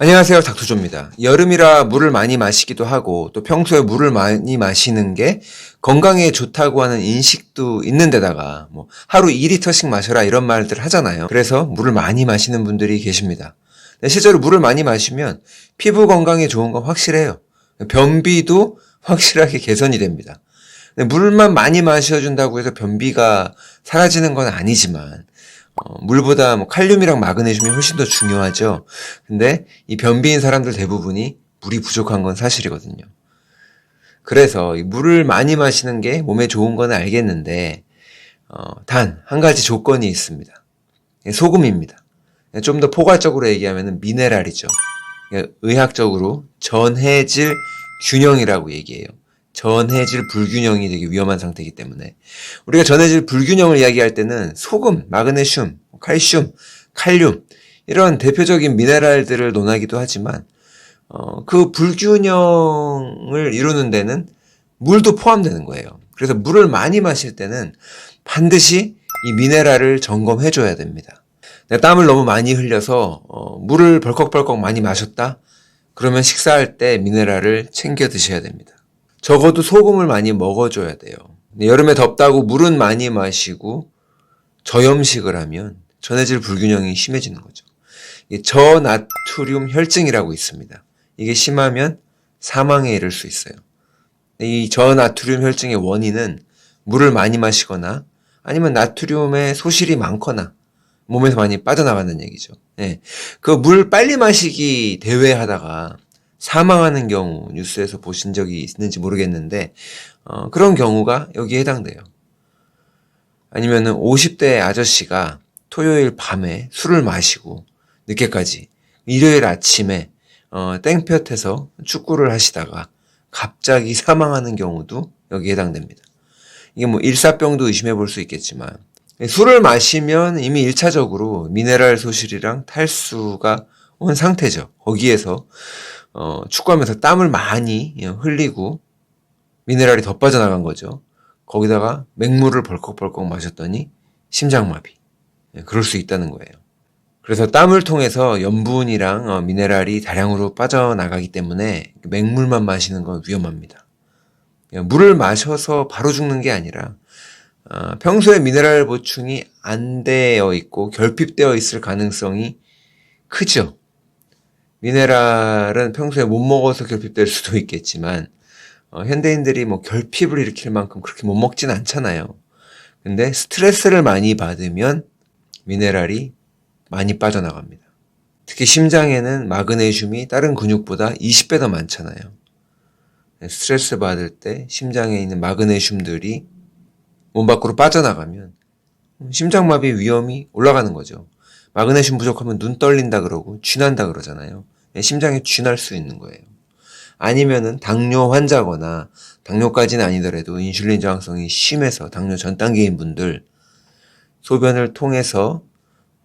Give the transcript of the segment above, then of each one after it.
안녕하세요. 닥터조입니다. 여름이라 물을 많이 마시기도 하고 또 평소에 물을 많이 마시는 게 건강에 좋다고 하는 인식도 있는 데다가 하루 2리터씩 마셔라 이런 말들 하잖아요. 그래서 물을 많이 마시는 분들이 계십니다. 실제로 물을 많이 마시면 피부 건강에 좋은 건 확실해요. 변비도 확실하게 개선이 됩니다. 물만 많이 마셔준다고 해서 변비가 사라지는 건 아니지만 물보다 칼륨이랑 마그네슘이 훨씬 더 중요하죠. 근데 이 변비인 사람들 대부분이 물이 부족한 건 사실이거든요. 그래서 이 물을 많이 마시는 게 몸에 좋은 건 알겠는데 단 한 가지 조건이 있습니다. 소금입니다. 좀 더 포괄적으로 얘기하면 미네랄이죠. 의학적으로 전해질 균형이라고 얘기해요. 전해질 불균형이 되게 위험한 상태이기 때문에 우리가 전해질 불균형을 이야기할 때는 소금, 마그네슘, 칼슘, 칼륨 이런 대표적인 미네랄들을 논하기도 하지만 그 불균형을 이루는 데는 물도 포함되는 거예요. 그래서 물을 많이 마실 때는 반드시 이 미네랄을 점검해 줘야 됩니다. 내가 땀을 너무 많이 흘려서 물을 벌컥벌컥 많이 마셨다? 그러면 식사할 때 미네랄을 챙겨 드셔야 됩니다. 적어도 소금을 많이 먹어줘야 돼요. 여름에 덥다고 물은 많이 마시고 저염식을 하면 전해질 불균형이 심해지는 거죠. 저나트륨 혈증이라고 있습니다. 이게 심하면 사망에 이를 수 있어요. 이 저나트륨 혈증의 원인은 물을 많이 마시거나 아니면 나트륨의 소실이 많거나 몸에서 많이 빠져나가는 얘기죠. 네. 그 물 빨리 마시기 대회 하다가 사망하는 경우 뉴스에서 보신 적이 있는지 모르겠는데 그런 경우가 여기에 해당돼요. 아니면은 50대 아저씨가 토요일 밤에 술을 마시고 늦게까지 일요일 아침에 땡볕에서 축구를 하시다가 갑자기 사망하는 경우도 여기에 해당됩니다. 이게 일사병도 의심해 볼 수 있겠지만 술을 마시면 이미 1차적으로 미네랄 소실이랑 탈수가 온 상태죠. 거기에서 축구하면서 땀을 많이 흘리고 미네랄이 더 빠져나간 거죠. 거기다가 맹물을 벌컥벌컥 마셨더니 심장마비. 그럴 수 있다는 거예요. 그래서 땀을 통해서 염분이랑 미네랄이 다량으로 빠져나가기 때문에 맹물만 마시는 건 위험합니다. 물을 마셔서 바로 죽는 게 아니라 평소에 미네랄 보충이 안 되어 있고 결핍되어 있을 가능성이 크죠. 미네랄은 평소에 못 먹어서 결핍될 수도 있겠지만 현대인들이 결핍을 일으킬 만큼 그렇게 못 먹진 않잖아요. 근데 스트레스를 많이 받으면 미네랄이 많이 빠져나갑니다. 특히 심장에는 마그네슘이 다른 근육보다 20배 더 많잖아요. 스트레스 받을 때 심장에 있는 마그네슘들이 몸 밖으로 빠져나가면 심장마비 위험이 올라가는 거죠. 마그네슘 부족하면 눈 떨린다 그러고 쥐난다 그러잖아요. 심장에 쥐날 수 있는 거예요. 아니면은 당뇨 환자거나 당뇨까지는 아니더라도 인슐린 저항성이 심해서 당뇨 전 단계인 분들 소변을 통해서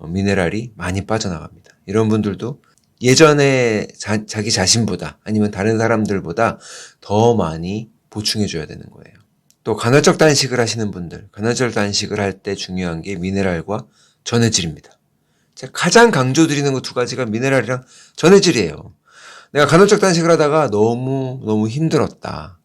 미네랄이 많이 빠져나갑니다. 이런 분들도 예전에 자기 자신보다 아니면 다른 사람들보다 더 많이 보충해줘야 되는 거예요. 또 간헐적 단식을 하시는 분들, 간헐적 단식을 할 때 중요한 게 미네랄과 전해질입니다. 제가 가장 강조드리는 거 두 가지가 미네랄이랑 전해질이에요. 내가 간헐적 단식을 하다가 너무 힘들었다.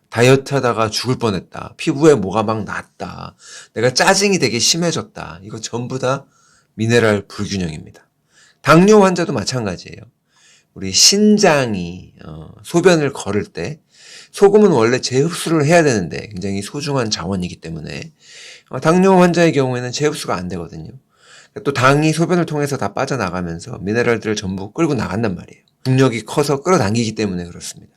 다이어트 하다가 죽을 뻔했다. 피부에 뭐가 막 났다. 내가 짜증이 되게 심해졌다. 이거 전부 다 미네랄 불균형입니다. 당뇨 환자도 마찬가지예요. 우리 신장이 소변을 거를 때 소금은 원래 재흡수를 해야 되는데 굉장히 소중한 자원이기 때문에 당뇨 환자의 경우에는 재흡수가 안 되거든요. 또 당이 소변을 통해서 다 빠져나가면서 미네랄들을 전부 끌고 나간단 말이에요. 중력이 커서 끌어당기기 때문에 그렇습니다.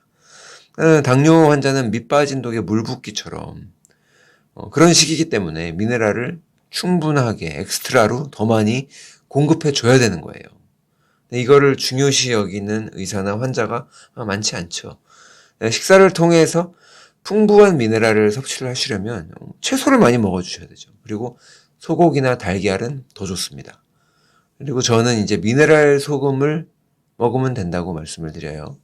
당뇨 환자는 밑 빠진 독에 물 붓기처럼 그런 식이기 때문에 미네랄을 충분하게 엑스트라로 더 많이 공급해 줘야 되는 거예요. 이거를 중요시 여기는 의사나 환자가 많지 않죠. 식사를 통해서 풍부한 미네랄을 섭취를 하시려면 채소를 많이 먹어주셔야 되죠. 그리고 소고기나 달걀은 더 좋습니다. 그리고 저는 이제 미네랄 소금을 먹으면 된다고 말씀을 드려요.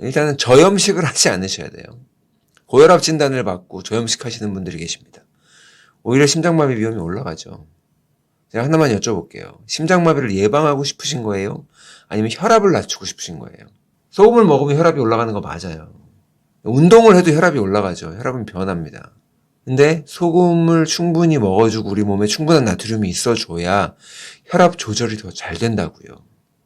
일단은 저염식을 하지 않으셔야 돼요. 고혈압 진단을 받고 저염식 하시는 분들이 계십니다. 오히려 심장마비 위험이 올라가죠. 제가 하나만 여쭤볼게요. 심장마비를 예방하고 싶으신 거예요? 아니면 혈압을 낮추고 싶으신 거예요? 소금을 먹으면 혈압이 올라가는 거 맞아요. 운동을 해도 혈압이 올라가죠. 혈압은 변합니다. 근데 소금을 충분히 먹어주고 우리 몸에 충분한 나트륨이 있어줘야 혈압 조절이 더 잘 된다고요.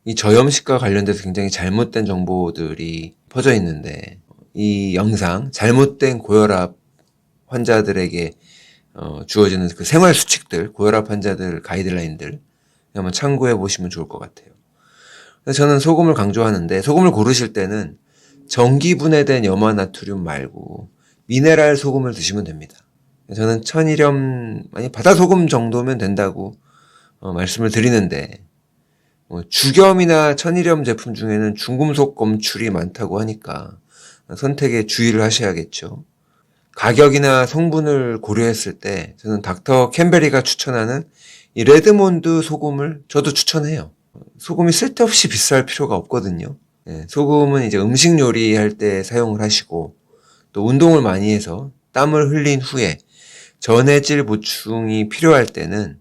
이 저염식과 관련돼서 굉장히 잘못된 정보들이 퍼져 있는데 이 영상 잘못된 고혈압 환자들에게 주어지는 그 생활 수칙들, 고혈압 환자들 가이드라인들 한번 참고해 보시면 좋을 것 같아요. 그래서 저는 소금을 강조하는데 소금을 고르실 때는 전기분해된 염화나트륨 말고 미네랄 소금을 드시면 됩니다. 저는 천일염, 아니 바다소금 정도면 된다고 말씀을 드리는데 죽염이나 천일염 제품 중에는 중금속 검출이 많다고 하니까 선택에 주의를 하셔야겠죠. 가격이나 성분을 고려했을 때 저는 닥터 캠베리가 추천하는 이 레드몬드 소금을 저도 추천해요. 소금이 쓸데없이 비쌀 필요가 없거든요. 소금은 이제 음식 요리할 때 사용을 하시고 또 운동을 많이 해서 땀을 흘린 후에 전해질 보충이 필요할 때는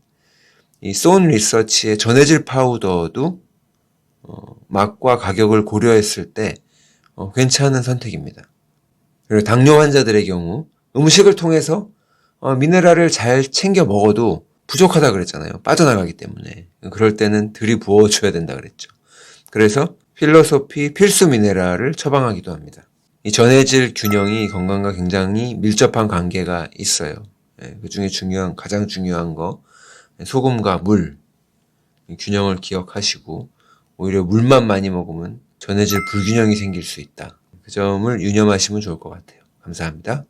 이 소운 리서치의 전해질 파우더도 맛과 가격을 고려했을 때 괜찮은 선택입니다. 그리고 당뇨 환자들의 경우 음식을 통해서 미네랄을 잘 챙겨 먹어도 부족하다 그랬잖아요. 빠져나가기 때문에. 그럴 때는 들이부어줘야 된다 그랬죠. 그래서 필로소피 필수 미네랄을 처방하기도 합니다. 이 전해질 균형이 건강과 굉장히 밀접한 관계가 있어요. 그 중에 가장 중요한 거 소금과 물 균형을 기억하시고 오히려 물만 많이 먹으면 전해질 불균형이 생길 수 있다. 그 점을 유념하시면 좋을 것 같아요. 감사합니다.